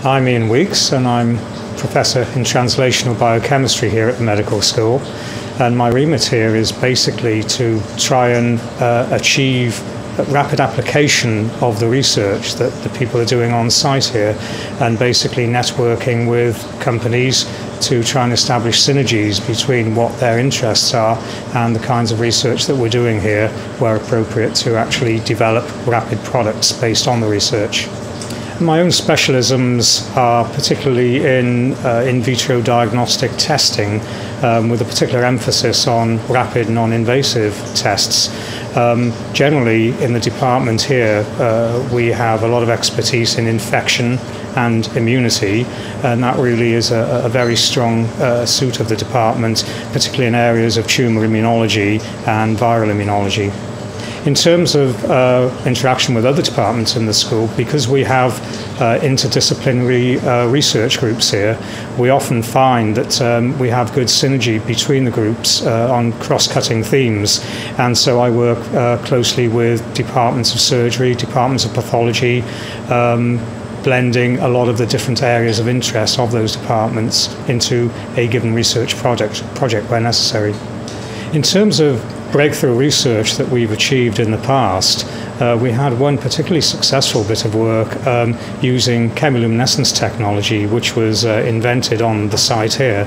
I'm Ian Weeks, and I'm Professor in Translational Biochemistry here at the medical school. And my remit here is basically to try and achieve rapid application of the research that the people are doing on site here, and basically networking with companies to try and establish synergies between what their interests are and the kinds of research that we're doing here, where appropriate, to actually develop rapid products based on the research. My own specialisms are particularly in vitro diagnostic testing, with a particular emphasis on rapid non-invasive tests. Generally, in the department here, we have a lot of expertise in infection and immunity, and that really is a very strong suit of the department, particularly in areas of tumour immunology and viral immunology. In terms of interaction with other departments in the school, because we have interdisciplinary research groups here, we often find that we have good synergy between the groups on cross-cutting themes. And so I work closely with departments of surgery, departments of pathology, blending a lot of the different areas of interest of those departments into a given research project where necessary. In terms of breakthrough research that we've achieved in the past, we had one particularly successful bit of work using chemiluminescence technology, which was invented on the site here.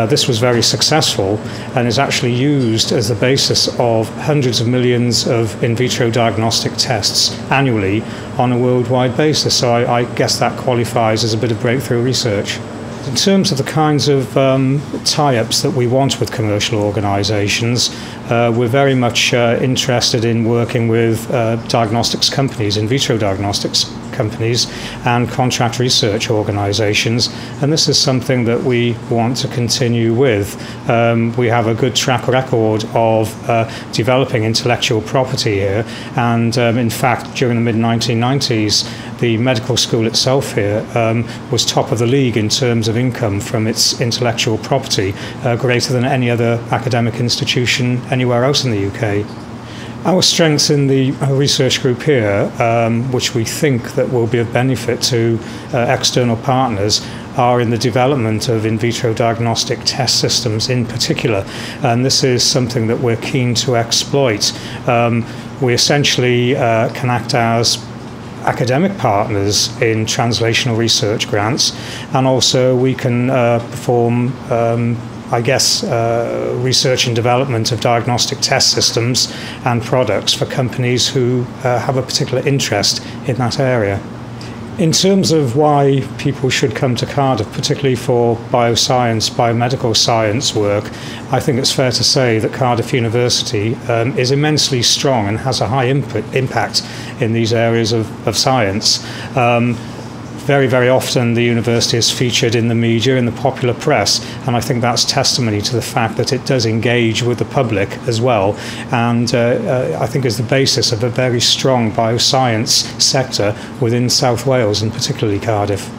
This was very successful and is actually used as the basis of hundreds of millions of in vitro diagnostic tests annually on a worldwide basis. So I guess that qualifies as a bit of breakthrough research. In terms of the kinds of tie-ups that we want with commercial organisations, we're very much interested in working with diagnostics companies, in vitro diagnostics companies, and contract research organisations, and this is something that we want to continue with. We have a good track record of developing intellectual property here, and in fact during the mid-1990s the medical school itself here was top of the league in terms of income from its intellectual property, greater than any other academic institution anywhere else in the UK. Our strengths in the research group here, which we think that will be of benefit to external partners, are in the development of in vitro diagnostic test systems in particular, and this is something that we're keen to exploit. We essentially can act as academic partners in translational research grants, and also we can perform research and development of diagnostic test systems and products for companies who have a particular interest in that area. In terms of why people should come to Cardiff, particularly for bioscience, biomedical science work, I think it's fair to say that Cardiff University is immensely strong and has a high impact in these areas of science. Very, very often the university is featured in the media, in the popular press, and I think that's testimony to the fact that it does engage with the public as well, and I think is the basis of a very strong bioscience sector within South Wales and particularly Cardiff.